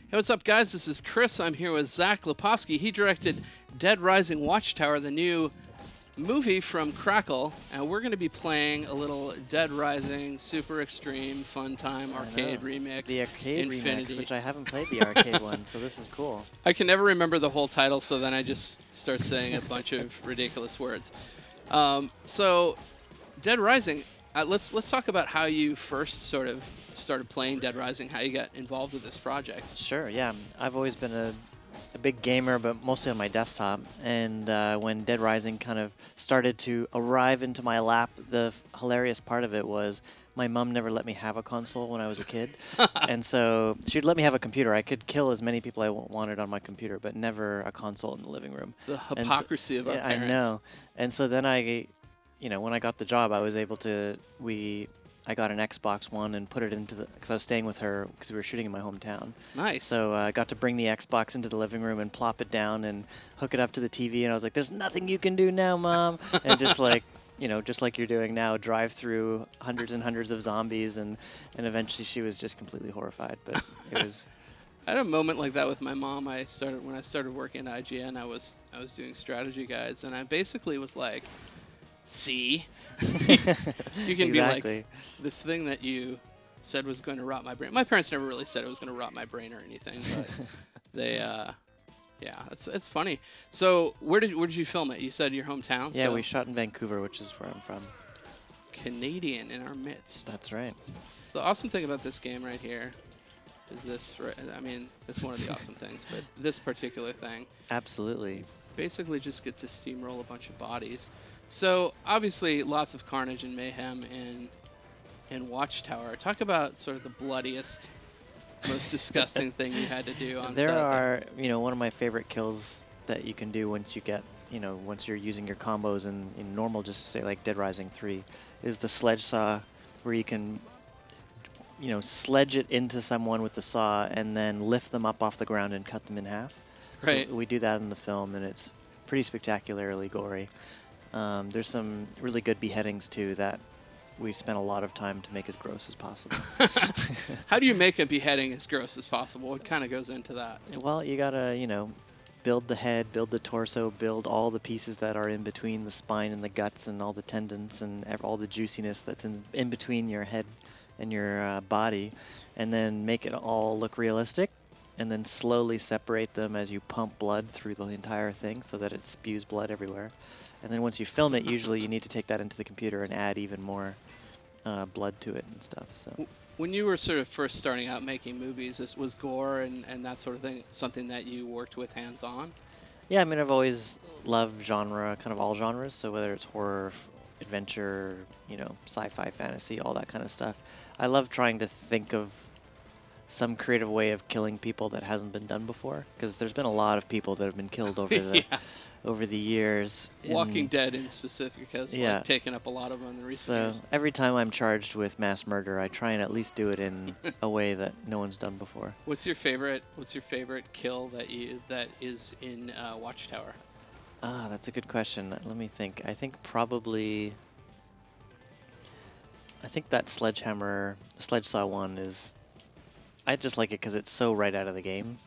Hey, what's up, guys? This is Chris. I'm here with Zack Lipovsky. He directed Dead Rising Watchtower, the new movie from Crackle, and we're going to be playing a little Dead Rising Super Extreme Fun Time Arcade Remix. The arcade Infinity. remix, which I haven't played the arcade one, so this is cool. I can never remember the whole title, so then I just start saying a bunch of ridiculous words. So, Dead Rising. Let's talk about how you first sort of started playing Dead Rising, how you got involved with this project. Sure, yeah. I've always been a big gamer, but mostly on my desktop. And when Dead Rising kind of started to arrive into my lap, the hilarious part of it was my mom never let me have a console when I was a kid. And so she'd let me have a computer. I could kill as many people I wanted on my computer, but never a console in the living room. The hypocrisy of our parents. I know. And so then when I got the job, I was able to, I got an Xbox One and put it into because I was staying with her because we were shooting in my hometown. Nice. So I got to bring the Xbox into the living room and plop it down and hook it up to the TV, and I was like, there's nothing you can do now, Mom. And just like, just like you're doing now, drive through hundreds and hundreds of zombies, and eventually she was just completely horrified, but it was... I had a moment like that with my mom. When I started working at IGN, I was doing strategy guides, and I basically was like, see, you can be like, this thing that you said was going to rot my brain. My parents never really said it was going to rot my brain or anything, but they, yeah, it's funny. So where did you film it? You said your hometown? Yeah, so we shot in Vancouver, which is where I'm from. Canadian in our midst. That's right. So the awesome thing about this game right here is this, I mean, it's one of the awesome things, but this particular thing. Absolutely. Basically just get to steamroll a bunch of bodies. So obviously lots of carnage and mayhem in Watchtower. Talk about sort of the bloodiest, most disgusting thing you had to do on set. There are, one of my favorite kills that you can do once you get, once you're using your combos in normal, just say like Dead Rising 3, is the sledge saw, where you can, sledge it into someone with the saw and then lift them up off the ground and cut them in half. Right. So we do that in the film, and it's pretty spectacularly gory. There's some really good beheadings, too, that we spent a lot of time to make as gross as possible. How do you make a beheading as gross as possible? What kind of goes into that? Well, you gotta, build the head, build the torso, build all the pieces that are in between the spine and the guts and all the tendons and all the juiciness that's in between your head and your body, and then make it all look realistic, and then slowly separate them as you pump blood through the entire thing so that it spews blood everywhere. And then once you film it, usually you need to take that into the computer and add even more blood to it and stuff. So, when you were sort of first starting out making movies, was gore and that sort of thing something that you worked with hands-on? Yeah, I mean, I've always loved genre, kind of all genres. So whether it's horror, adventure, sci-fi, fantasy, all that kind of stuff. I love trying to think of some creative way of killing people that hasn't been done before, because there's been a lot of people that have been killed over the over the years. Walking Dead in specific has like, taken up a lot of them in the recent years. Every time I'm charged with mass murder, I try and at least do it in a way that no one's done before. What's your favorite kill that is in Watchtower? Ah, that's a good question. Let me think. I think probably. I think that sledge saw one is. I just like it because it's so right out of the game.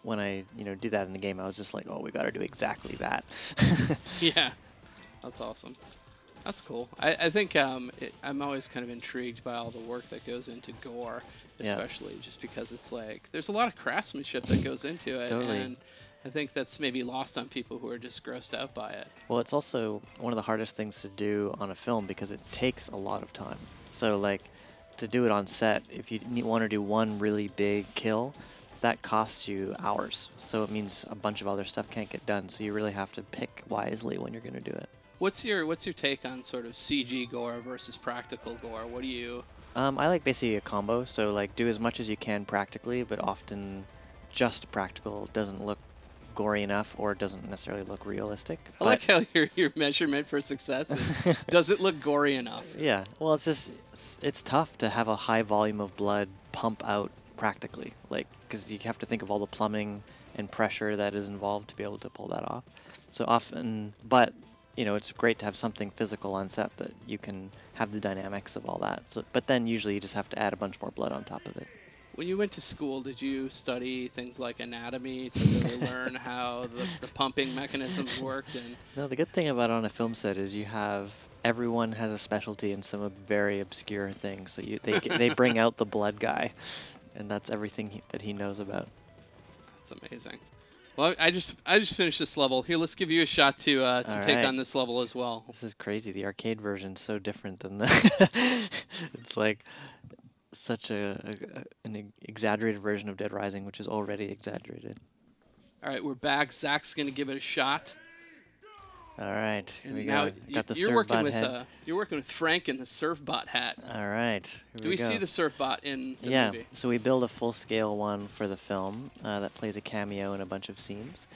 When I do that in the game, I was just like, oh, we got to do exactly that. Yeah, that's awesome. That's cool. I think I'm always kind of intrigued by all the work that goes into gore, especially just because it's like there's a lot of craftsmanship that goes into it. Totally. And I think that's maybe lost on people who are just grossed out by it. Well, it's also one of the hardest things to do on a film because it takes a lot of time. So like to do it on set, if you want to do one really big kill, that costs you hours. So it means a bunch of other stuff can't get done. So you really have to pick wisely when you're going to do it. What's your take on sort of CG gore versus practical gore? What do you... I like basically a combo. So like do as much as you can practically, but often just practical doesn't look gory enough or doesn't necessarily look realistic. I like how your measurement for success is, does it look gory enough? Yeah. Well, it's tough to have a high volume of blood pump out practically, like, because you have to think of all the plumbing and pressure that is involved to be able to pull that off. So often, but it's great to have something physical on set that you can have the dynamics of all that. So, but then usually you just have to add a bunch more blood on top of it. When you went to school, did you study things like anatomy to really learn how the pumping mechanisms worked? And No, the good thing about on a film set is everyone has a specialty in some very obscure thing. So they bring out the blood guy, and that's everything that he knows about. That's amazing. Well, I just finished this level. Here, let's give you a shot to take on this level as well. This is crazy. The arcade version's so different than the. It's like such an exaggerated version of Dead Rising, which is already exaggerated. All right, we're back. Zach's gonna give it a shot. All right, here we now go. Got the you're working with head. You're working with Frank in the Surfbot hat. All right. Do we see the Surfbot in the movie? Yeah. So we build a full-scale one for the film that plays a cameo in a bunch of scenes,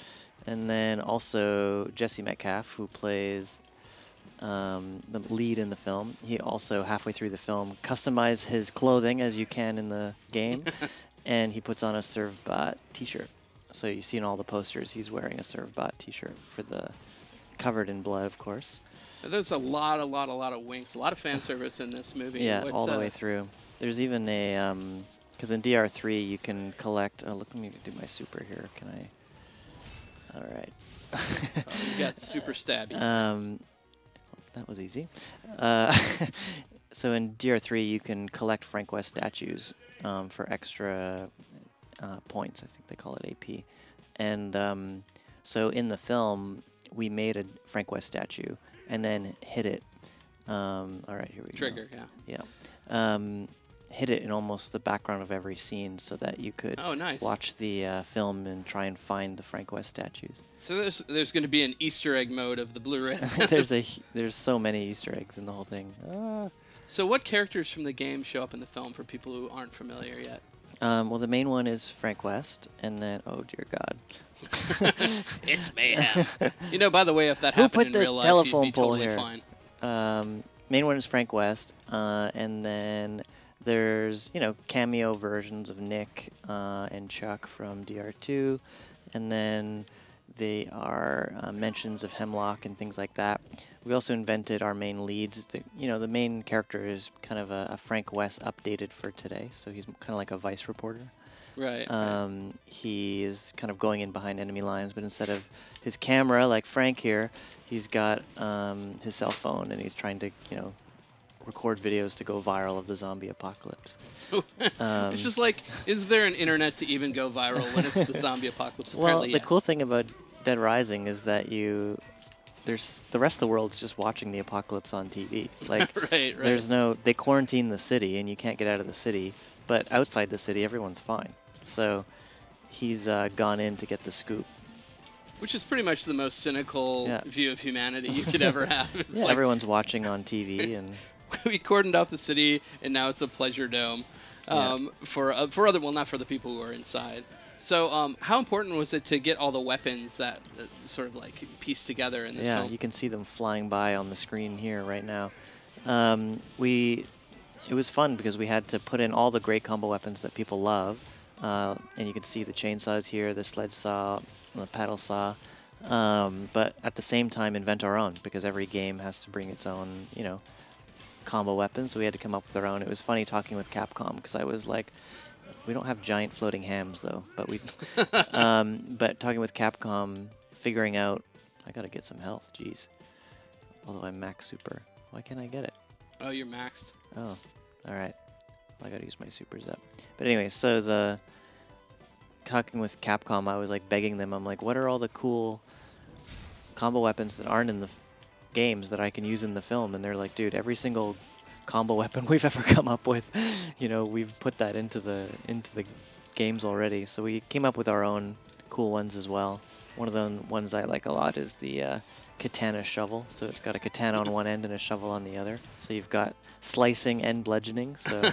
and then also Jesse Metcalf, who plays the lead in the film. He also halfway through the film customized his clothing as you can in the game, and he puts on a Surfbot T-shirt. So you see in all the posters, he's wearing a Surfbot T-shirt for the. Covered in blood, of course. There's a lot of winks, a lot of fan service in this movie. Yeah, all the way through. There's even a, because in DR3 you can collect, look, let me do my super here, can I? All right. You got super stabby. That was easy. So in DR3 you can collect Frank West statues for extra points, I think they call it AP. And so in the film, we made a Frank West statue and then hid it. All right, here we go. Trigger, yeah. Hid it in almost the background of every scene so that you could watch the film and try and find the Frank West statues. So there's going to be an Easter egg mode of the Blu-ray. There's so many Easter eggs in the whole thing. So what characters from the game show up in the film for people who aren't familiar yet? Well, the main one is Frank West, and then, oh dear God. It's mayhem. You know, by the way, if that happened in real life, you'd be totally fine. Main one is Frank West, and then there's, cameo versions of Nick and Chuck from DR2, and then they are mentions of Hemlock and things like that. We also invented our main leads. The main character is kind of a Frank West updated for today, so he's kind of like a Vice reporter. Right. He is kind of going in behind enemy lines, but instead of his camera, like Frank here, he's got his cell phone, and he's trying to, record videos to go viral of the zombie apocalypse. It's just like, is there an internet to even go viral when it's the zombie apocalypse? Well, apparently, the cool thing about Dead Rising is that the rest of the world's just watching the apocalypse on TV. Like, right. They quarantine the city, and you can't get out of the city, but outside the city, everyone's fine. So he's gone in to get the scoop. Which is pretty much the most cynical view of humanity you could ever have. It's like, everyone's watching on TV, and we cordoned off the city, and now it's a pleasure dome for other, well, not for the people who are inside. So how important was it to get all the weapons that sort of like pieced together in this film? Yeah, you can see them flying by on the screen here right now. It was fun because we had to put in all the great combo weapons that people love, and you can see the chainsaws here, the sledge saw, the paddle saw, but at the same time invent our own, because every game has to bring its own, combo weapons, so we had to come up with our own. It was funny talking with Capcom, because I was like, we don't have giant floating hams though, but but talking with Capcom, figuring out, I gotta get some health, jeez. Although I'm max super. Why can't I get it? Oh, you're maxed. Oh, alright. Well, I gotta use my supers up. But anyway, so talking with Capcom, I was like begging them, I'm like, what are all the cool combo weapons that aren't in the games that I can use in the film? And they're like, dude, every single combo weapon we've ever come up with, we've put that into the games already. So we came up with our own cool ones as well. One of the ones I like a lot is the katana shovel. So it's got a katana on one end and a shovel on the other. So you've got slicing and bludgeoning. So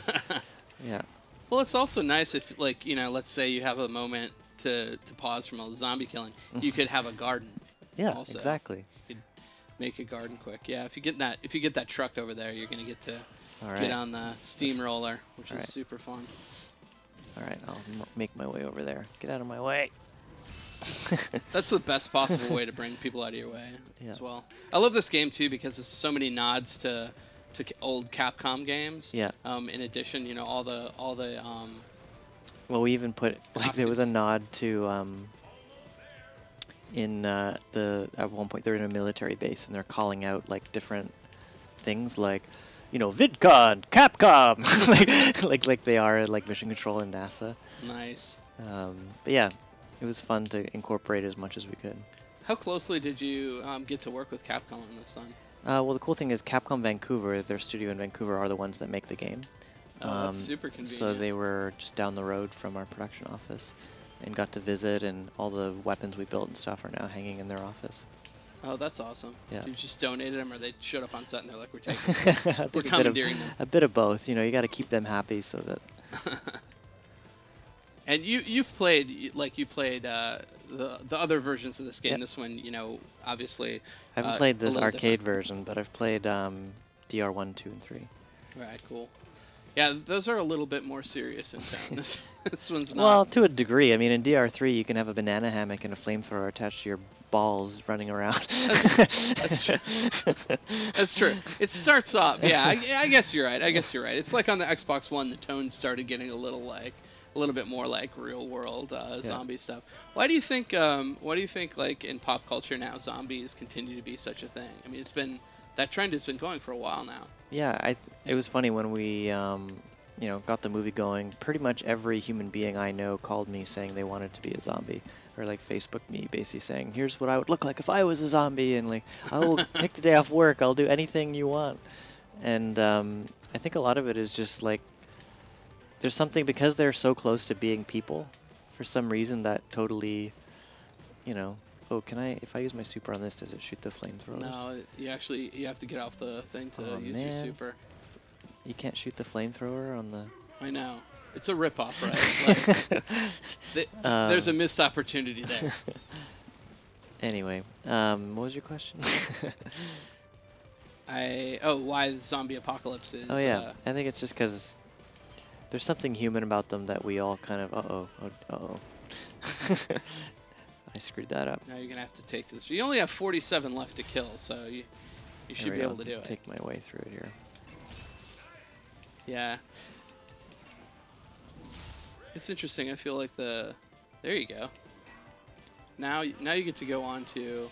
yeah. Well, it's also nice if, like, let's say you have a moment to pause from all the zombie killing. You could have a garden. Yeah, also. Exactly. You could make a garden quick. Yeah, if you get that truck over there, you're gonna get to get on the steamroller, which is super fun. All right, I'll make my way over there. Get out of my way. That's the best possible way to bring people out of your way as well. I love this game too because there's so many nods to old Capcom games. Yeah. In addition, all the Well, we even put like there was a nod to at one point they're in a military base and they're calling out like different things like, you know, VidCon, Capcom, like they are like Mission Control and NASA. Nice. But yeah, it was fun to incorporate as much as we could. How closely did you get to work with Capcom on this then? Well, the cool thing is Capcom Vancouver, their studio in Vancouver, are the ones that make the game. Oh, that's super convenient. So they were just down the road from our production office and got to visit, and all the weapons we built and stuff are now hanging in their office. Oh, that's awesome. Yeah. You just donated them, or they showed up on set and they're like, we're taking them. We're commandeering them. A bit of both. You know, you got to keep them happy so that... And you've played the other versions of this game. Yep. This one, you know, obviously. I haven't played this arcade version, but I've played DR1, 2, and 3. Right, cool. Yeah, those are a little bit more serious in tone. This one's not. Well, to a degree. I mean, in DR3, you can have a banana hammock and a flamethrower attached to your balls running around. That's true. That's true. It starts off. Yeah, I guess you're right. It's like on the Xbox One, the tone started getting a little bit more like real world zombie stuff. Why do you think like in pop culture now zombies continue to be such a thing? I mean, that trend has been going for a while now. Yeah, it was funny when we got the movie going. Pretty much every human being I know called me saying they wanted to be a zombie, or like Facebook me basically saying, here's what I would look like if I was a zombie, and like, I will take the day off work, I'll do anything you want. And I think a lot of it is just like there's something, because they're so close to being people, for some reason that totally, you know, oh, if I use my super on this, does it shoot the flamethrowers? No, you have to get off the thing to use your super. You can't shoot the flamethrower on the... I know. It's a ripoff, right? Like, there's a missed opportunity there. Anyway, what was your question? Why the zombie apocalypse is... Oh, yeah. I think it's just because there's something human about them that we all kind of, uh-oh. I screwed that up. Now you're going to have to take this. You only have 47 left to kill, so you should be able to do it. Take my way through it here. Yeah. It's interesting. I feel like there you go. Now you get to go on to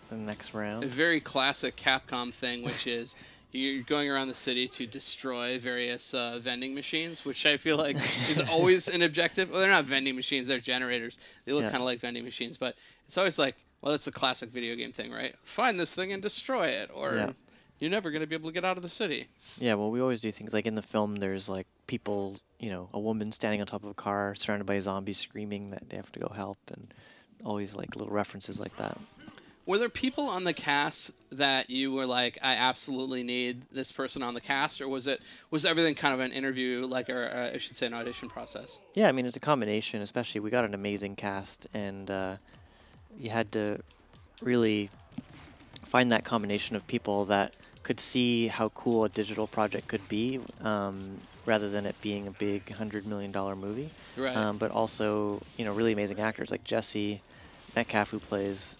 the next round. A very classic Capcom thing, which is you're going around the city to destroy various vending machines, which I feel like is always an objective. Well, they're not vending machines; they're generators. They look kind of like vending machines, but it's always like, well, that's a classic video game thing, right? Find this thing and destroy it, or you're never going to be able to get out of the city. Yeah, well, we always do things like in the film. There's like people, you know, a woman standing on top of a car, surrounded by zombies, screaming that they have to go help, and always like little references like that. Were there people on the cast that you were like, I absolutely need this person on the cast, or was everything kind of an interview, like, or I should say an audition process? Yeah, I mean, it's a combination, especially we got an amazing cast, and you had to really find that combination of people that could see how cool a digital project could be, rather than it being a big $100 million movie. Right. But also, you know, really amazing actors like Jesse Metcalf, who plays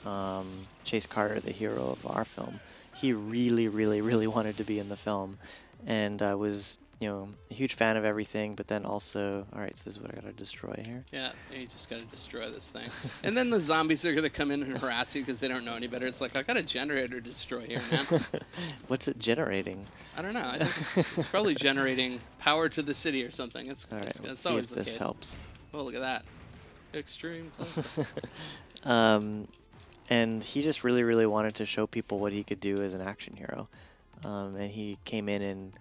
Chase Carter, the hero of our film. He really, really, really wanted to be in the film, and was, you know, a huge fan of everything. But then also, all right, so this is what I gotta destroy here. Yeah, you just gotta destroy this thing, and then the zombies are gonna come in and harass you because they don't know any better. It's like, I got a generator to destroy here, man. What's it generating? I don't know. I think it's probably generating power to the city or something. All right, let's see always if this helps. Oh, look at that. Extreme close. And he just really, really wanted to show people what he could do as an action hero. And he came in and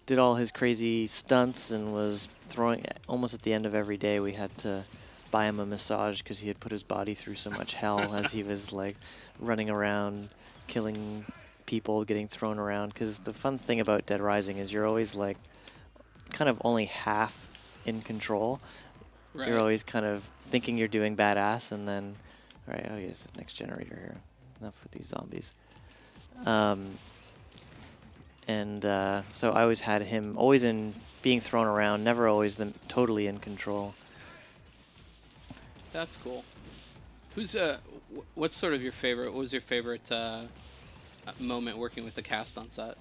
did all his crazy stunts and was throwing, almost at the end of every day, we had to buy him a massage because he had put his body through so much hell as he was like running around, killing people, getting thrown around. Because the fun thing about Dead Rising is you're always like kind of only half in control. Right. You're always kind of thinking you're doing badass, and then, all right, oh yes, next generator here. Enough with these zombies. So I always had him always in being thrown around, never always totally in control. That's cool. Who's what's sort of your favorite? What was your favorite moment working with the cast on set?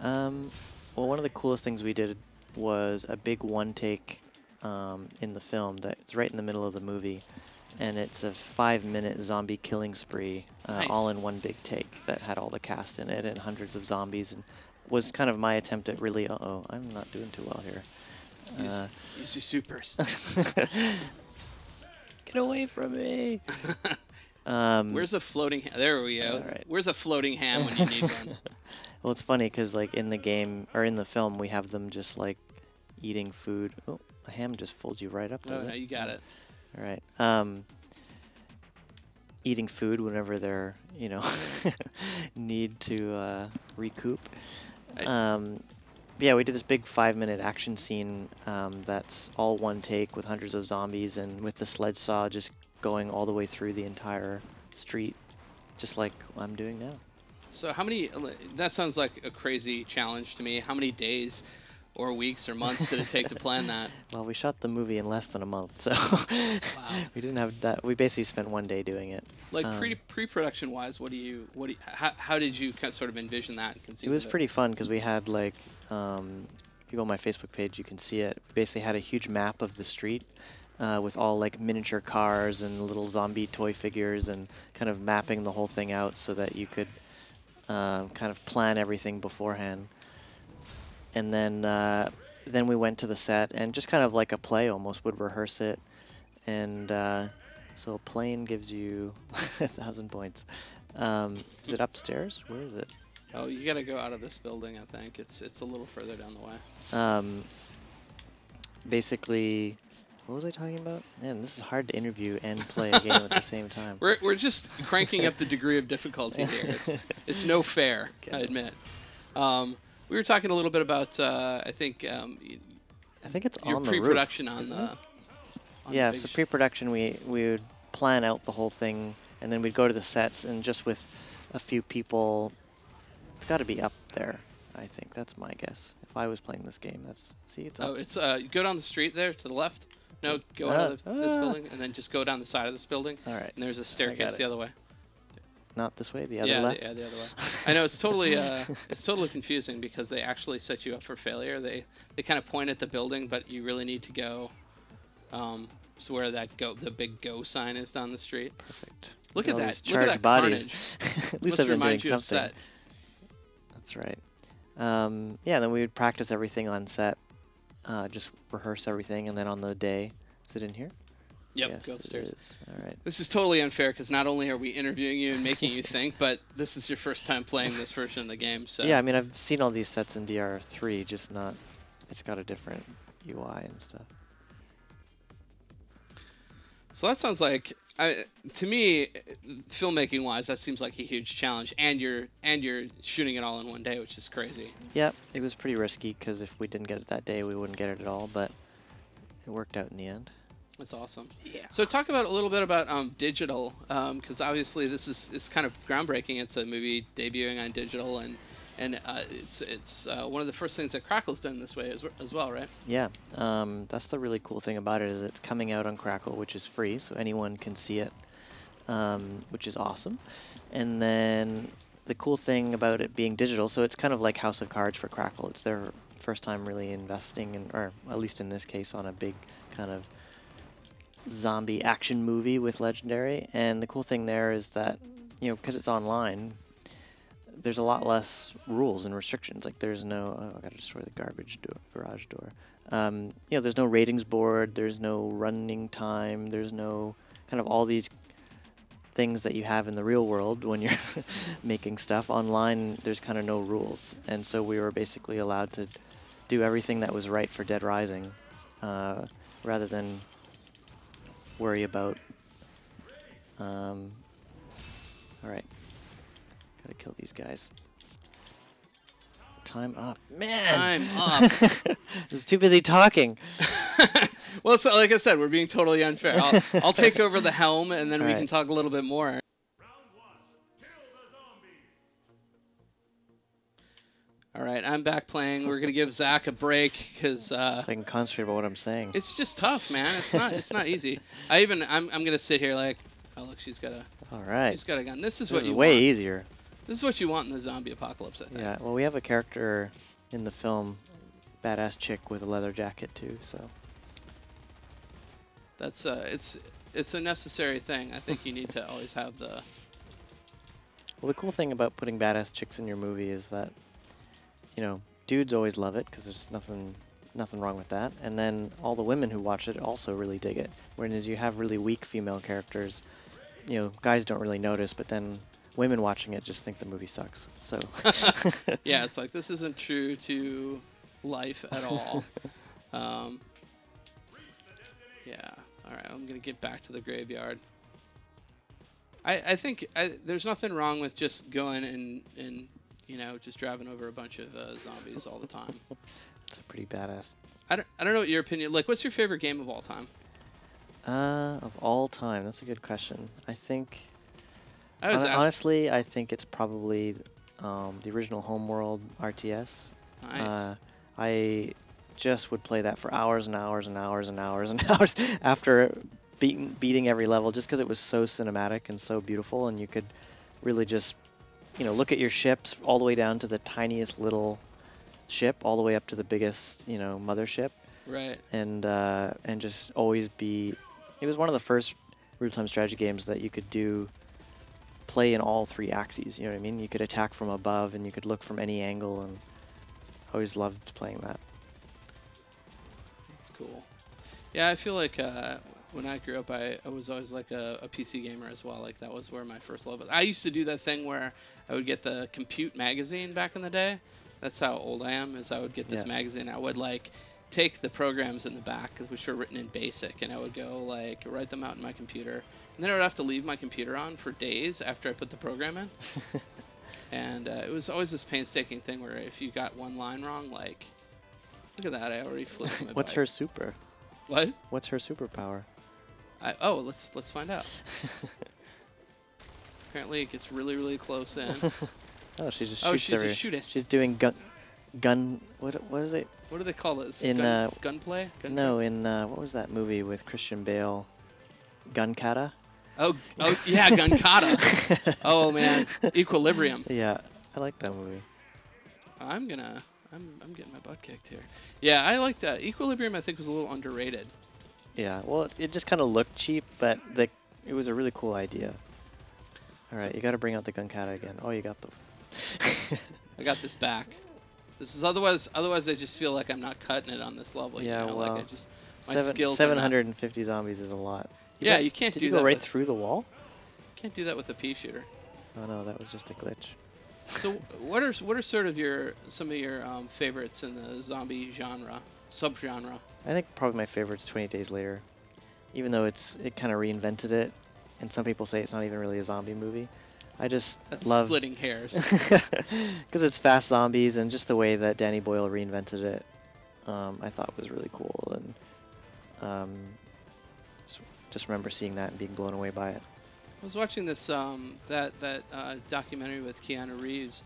Well, one of the coolest things we did was a big one-take in the film that's right in the middle of the movie. And it's a 5-minute zombie killing spree, Nice. all in one big take that had all the cast in it and hundreds of zombies, and was kind of my attempt at really, uh-oh, I'm not doing too well here. Use your supers. Get away from me! Where's a floating ham? There we go. Right. Where's a floating ham when you need one? Well, it's funny because like in the game, or in the film, we have them just like eating food. Oh, a ham just folds you right up, doesn't No, it? you got it. All right. Eating food whenever they're, you know, need to recoup. Yeah, we did this big 5-minute action scene that's all one take with hundreds of zombies and with the sledge saw just going all the way through the entire street, just like I'm doing now. So how many, that sounds like a crazy challenge to me. How many days or weeks or months did it take to plan that? Well, we shot the movie in less than a month, so Wow. we didn't have that. We basically spent one day doing it. Like pre-production wise, how did you kind of sort of envision that and conceive It was of pretty fun because we had like, if you go on my Facebook page, you can see it. We basically had a huge map of the street with all like miniature cars and little zombie toy figures and kind of mapping the whole thing out so that you could kind of plan everything beforehand. And then we went to the set and just kind of like a play almost would rehearse it. And so a plane gives you 1,000 points. Is it upstairs? Where is it? Oh, you got to go out of this building, I think. It's a little further down the way. Basically, what was I talking about? Man, this is hard to interview and play a game at the same time. We're just cranking up the degree of difficulty here. It's no fair, Okay. I admit. We were talking a little bit about I think it's your on the pre-production roof, on isn't the it? on Yeah, the big so pre-production we would plan out the whole thing, and then we'd go to the sets, and just with a few people, it's got to be up there. I think that's my guess. If I was playing this game, it's up. Oh, it's go down the street there to the left. No, go out of this building, and then just go down the side of this building. All right. And there's a staircase the other way. Not this way, the other left. Yeah, the other way. I know it's totally confusing because they actually set you up for failure. They kind of point at the building, but you really need to go. So where that the big go sign is down the street. Perfect. Look at that! Charged Look at that bodies. carnage. At least Must I've been remind doing you of something. set. That's right. Yeah, then we would practice everything on set, just rehearse everything, and then on the day, is it in here? Yep, Yes, go it upstairs. is. All right. This is totally unfair because not only are we interviewing you and making you think, but this is your first time playing this version of the game. So Yeah, I mean, I've seen all these sets in DR3, just not. It's got a different UI and stuff. So that sounds like, to me, filmmaking-wise, that seems like a huge challenge, and you're shooting it all in one day, which is crazy. Yep, it was pretty risky because if we didn't get it that day, we wouldn't get it at all. But it worked out in the end. That's awesome. Yeah. So talk about a little bit about digital, because obviously this is kind of groundbreaking. It's a movie debuting on digital, and it's one of the first things that Crackle's done this way as well, right? Yeah, that's the really cool thing about it is it's coming out on Crackle, which is free, so anyone can see it, which is awesome. And then the cool thing about it being digital, so it's kind of like House of Cards for Crackle. It's their first time really investing in, or at least in this case, on a big kind of zombie action movie with Legendary. And the cool thing there is that, you know, because it's online, there's a lot less rules and restrictions. Like there's no, oh, I gotta destroy the garage door. You know, there's no ratings board, there's no running time, there's no kind of all these things that you have in the real world when you're making stuff. Online, there's kind of no rules. And so we were basically allowed to do everything that was right for Dead Rising, rather than worry about, all right. Gotta kill these guys. Time up. Man! Time up. I was too busy talking. Well, it's like I said, we're being totally unfair. I'll take over the helm, and then we Alright. can talk a little bit more. Round one, kill the zombies. All right, I'm back playing. We're gonna give Zach a break because So I can concentrate on what I'm saying. it's just tough, man. It's not easy. I'm gonna sit here like, oh look, she's got a gun. This is what This is you way want. easier. This is what you want in the zombie apocalypse, I think. Yeah, well, we have a character in the film, badass chick with a leather jacket too, so. That's it's a necessary thing. I think you need to always have the. Well, the cool thing about putting badass chicks in your movie is that, you know, dudes always love it because there's nothing wrong with that, and then all the women who watch it also really dig it. Whereas you have really weak female characters, you know, guys don't really notice, but then women watching it just think the movie sucks. So Yeah, it's like this isn't true to life at all. Yeah. All right, I'm gonna get back to the graveyard. I think there's nothing wrong with just going and you know, just driving over a bunch of zombies all the time. It's pretty badass. I don't know what your opinion. Like, what's your favorite game of all time? Of all time, that's a good question. I think. I was honestly, I think it's probably the original Homeworld RTS. Nice. I just would play that for hours and hours and hours and hours and hours after beating every level, just because it was so cinematic and so beautiful, and you could really just, you know, look at your ships all the way down to the tiniest little ship, all the way up to the biggest, you know, mothership. Right. And just always be. It was one of the first real-time strategy games that you could play in all three axes. You know what I mean? You could attack from above, and you could look from any angle, and I always loved playing that. That's cool. Yeah, I feel like when I grew up, I was always like a PC gamer as well. Like, that was where my first love was. I used to do that thing where I would get the Compute magazine back in the day. That's how old I am, is I would get this magazine. I would, like, take the programs in the back, which were written in BASIC, and I would go, like, write them out in my computer. And then I would have to leave my computer on for days after I put the program in. And it was always this painstaking thing where if you got one line wrong, like, look at that, I already flipped my What's bike. her super? What? What's her superpower? Let's find out. Apparently it gets really, really close in. Oh, she just Oh, shoots she's a every- shootist. She's doing gun. What is it? What do they call this? In, gunplay? Gun No, tricks? in what was that movie with Christian Bale? Gun kata? Oh yeah, gun kata. Oh man, Equilibrium. Yeah, I like that movie. I'm getting my butt kicked here. Yeah, I liked Equilibrium. I think was a little underrated. Yeah, well, it just kind of looked cheap, but it was a really cool idea. All right, you got to bring out the gun kata again. Oh, you got the. I got this back. This is otherwise I just feel like I'm not cutting it on this level. Yeah, you know? well, like I just my skills. 750 zombies is a lot. Yeah, you can't do that. Did you go right through the wall? Can't do that with a pea shooter. Oh no, that was just a glitch. So what are sort of some of your favorites in the zombie subgenre? I think probably my favorite's 28 Days Later, even though it kind of reinvented it, and some people say it's not even really a zombie movie. I just love splitting hairs because it's fast zombies, and just the way that Danny Boyle reinvented it, I thought was really cool, and just remember seeing that and being blown away by it. I was watching this documentary with Keanu Reeves.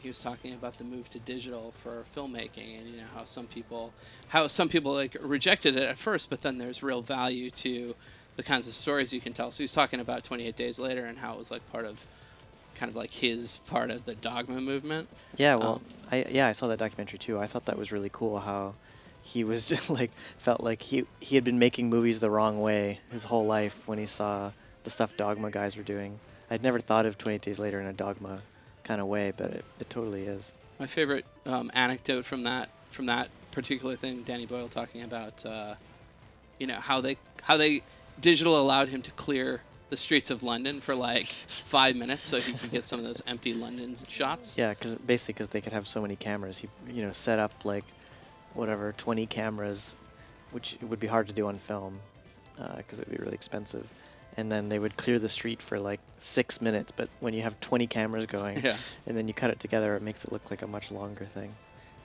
He was talking about the move to digital for filmmaking, and you know how some people like rejected it at first, but then there's real value to the kinds of stories you can tell. So he's talking about 28 Days Later and how it was like part of his part of the Dogma movement. Yeah, well, I saw that documentary too. I thought that was really cool how he was just like felt like he had been making movies the wrong way his whole life when he saw the stuff Dogma guys were doing. I'd never thought of 28 Days Later in a Dogma kind of way, but it totally is. My favorite anecdote from that particular thing, Danny Boyle talking about, you know, how they digital allowed him to clear the streets of London for like 5 minutes so he could get some of those empty London shots. Yeah, because they could have so many cameras. He set up like 20 cameras, which would be hard to do on film because it would be really expensive. And then they would clear the street for like 6 minutes. But when you have 20 cameras going, yeah, and then you cut it together, it makes it look like a much longer thing.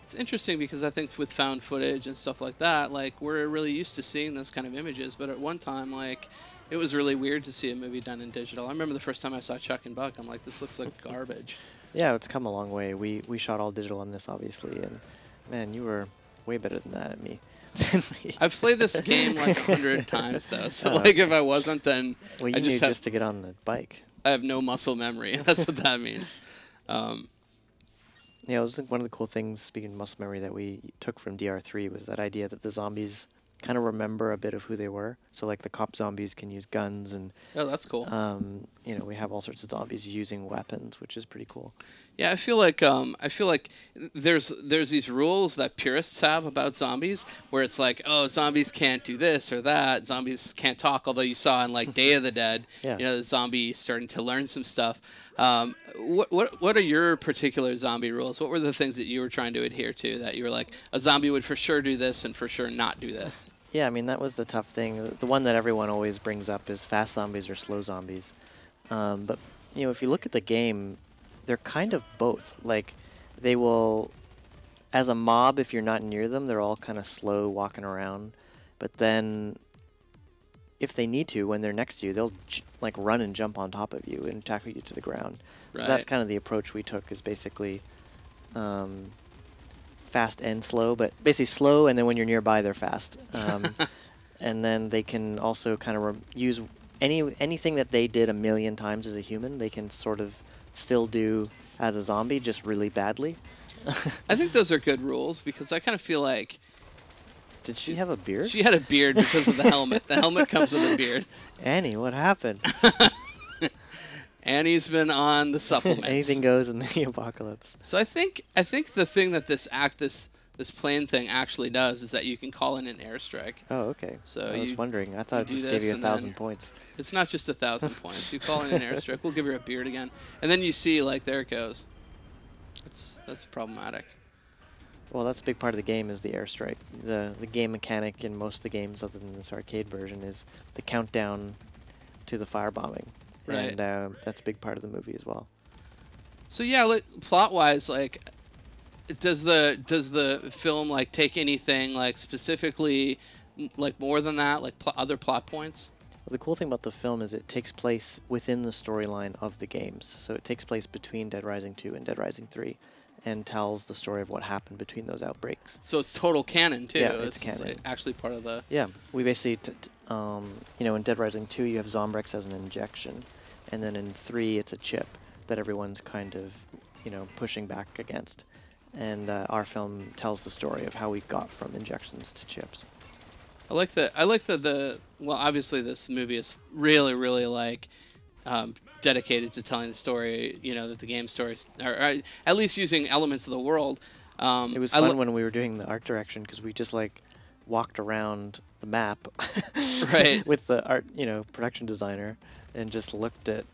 It's interesting because I think with found footage and stuff like that, like we're really used to seeing those kind of images. But at one time, like it was really weird to see a movie done in digital. I remember the first time I saw Chuck and Buck, I'm like, this looks like garbage. Yeah, it's come a long way. We shot all digital on this, obviously, and man, you were way better than that at me. I've played this game like 100 times though, so like if I wasn't, then well, you I just just to get on the bike. I have no muscle memory. That's what that means. Yeah, it was like one of the cool things, speaking of muscle memory, that we took from DR3 was that idea that the zombies kind of remember a bit of who they were. So like the cop zombies can use guns, and Oh, that's cool. you know, we have all sorts of zombies using weapons, which is pretty cool. Yeah, I feel like there's these rules that purists have about zombies, where it's like, oh, zombies can't do this or that, zombies can't talk. Although you saw in like Day of the Dead, Yeah. you know, the zombie starting to learn some stuff. What are your particular zombie rules? What were the things that you were trying to adhere to that you were like, a zombie would for sure do this and for sure not do this? Yeah, I mean, that was the tough thing. The one that everyone always brings up is fast zombies or slow zombies. But, you know, if you look at the game, they're kind of both. Like, they will, as a mob, if you're not near them, they're all kind of slow walking around. But then, if they need to, when they're next to you, they'll like run and jump on top of you and tackle you to the ground. Right. So that's kind of the approach we took, is basically fast and slow, but basically slow, and then when you're nearby, they're fast. And then they can also kind of use anything that they did a million times as a human, they can sort of still do as a zombie, just really badly. I think those are good rules, because I kind of feel like Did she have a beard? she had a beard because of the helmet. The helmet comes with a beard. Annie, what happened? Annie's been on the supplements. Anything goes in the apocalypse. So I think the thing that this plane thing actually does is that you can call in an airstrike. Oh, okay. So I was wondering. I thought it just gave you 1,000 points. It's not just 1,000 points. You call in an airstrike, we'll give her a beard again, and then you see, like, there it goes. That's problematic. Well, that's a big part of the game, is the airstrike. The game mechanic in most of the games, other than this arcade version, is the countdown to the firebombing. Right. And that's a big part of the movie as well. So yeah, plot-wise, like, does the film like take anything like specifically like more than that, like other plot points? Well, the cool thing about the film is it takes place within the storyline of the games. So it takes place between Dead Rising 2 and Dead Rising 3, and tells the story of what happened between those outbreaks. So it's total canon too. Yeah, it's canon. Like actually part of the. Yeah, we basically, you know, in Dead Rising 2 you have Zombrex as an injection, and then in 3 it's a chip that everyone's kind of, you know, pushing back against. And our film tells the story of how we got from injections to chips. I like the well, obviously this movie is really, really like dedicated to telling the story, you know, that the game stories are at least using elements of the world. It was fun when we were doing the art direction, because we just like walked around the map right with the art, you know, production designer, and just looked at,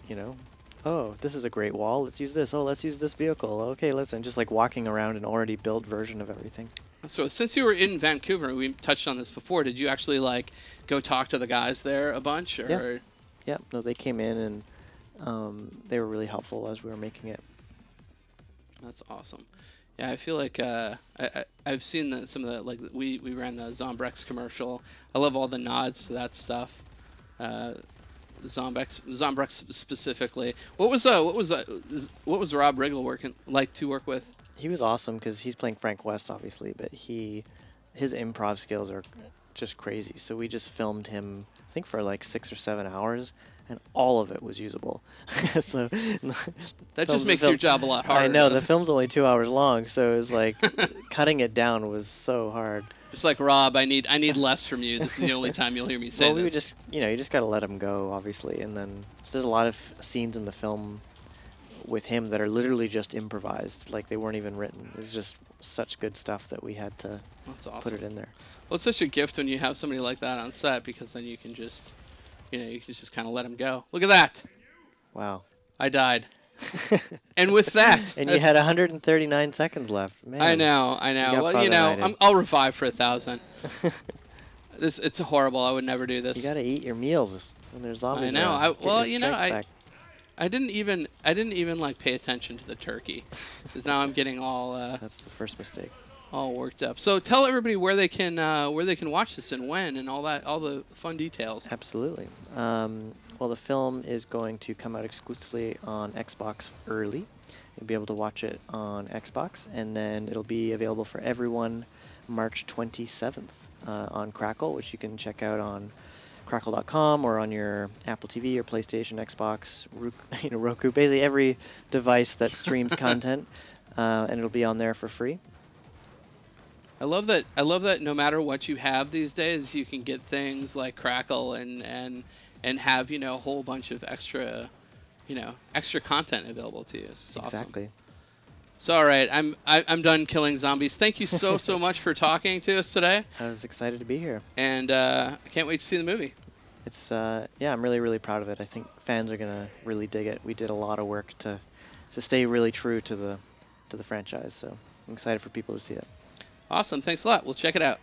you know, oh, this is a great wall, let's use this. Oh, let's use this vehicle. Okay, listen, just like walking around an already built version of everything. So since you were in Vancouver, we touched on this before, did you actually like go talk to the guys there a bunch? Or? Yeah. Yeah, no, they came in, and they were really helpful as we were making it. That's awesome. Yeah, I feel like I've seen some of the, like, we ran the Zombrex commercial. I love all the nods to that stuff. Zombrex specifically. What was Rob Riggle like to work with? He was awesome, because he's playing Frank West, obviously, but his improv skills are just crazy. So we just filmed him, I think, for like 6 or 7 hours, and all of it was usable. So that just makes your job a lot harder. I know, the film's only 2 hours long, so it was like cutting it down was so hard. Just like, Rob, I need less from you. This is the only time you'll hear me say well, we this. would just, you know, you just got to let him go, obviously, and then so there's a lot of scenes in the film with him that are literally just improvised, like they weren't even written. It's just such good stuff that we had to put it in there. Well, it's such a gift when you have somebody like that on set, because then you can just, you know, you can just kind of let him go. Look at that. Wow. I died. And with that, and you had 139 seconds left. Man, I know. Well, you know, I'll revive for 1,000. It's horrible. I would never do this. You got to eat your meals when there's zombies. I know. around. Well, you know, I didn't even like pay attention to the turkey, because now I'm getting all. That's the first mistake. All worked up. So tell everybody where they can watch this and when and all the fun details. Absolutely. Well, the film is going to come out exclusively on Xbox early. You'll be able to watch it on Xbox, and then it'll be available for everyone March 27th on Crackle, which you can check out on Crackle.com or on your Apple TV or PlayStation, Xbox, Roku, basically every device that streams content, and it'll be on there for free. I love that. I love that no matter what you have these days, you can get things like Crackle and have, you know, a whole bunch of extra, you know, extra content available to you. It's awesome. Exactly. So all right, I'm done killing zombies. Thank you so much for talking to us today. I was excited to be here. And I can't wait to see the movie. It's yeah, I'm really proud of it. I think fans are gonna really dig it. We did a lot of work to stay really true to the franchise, so I'm excited for people to see it. Awesome. Thanks a lot. We'll check it out.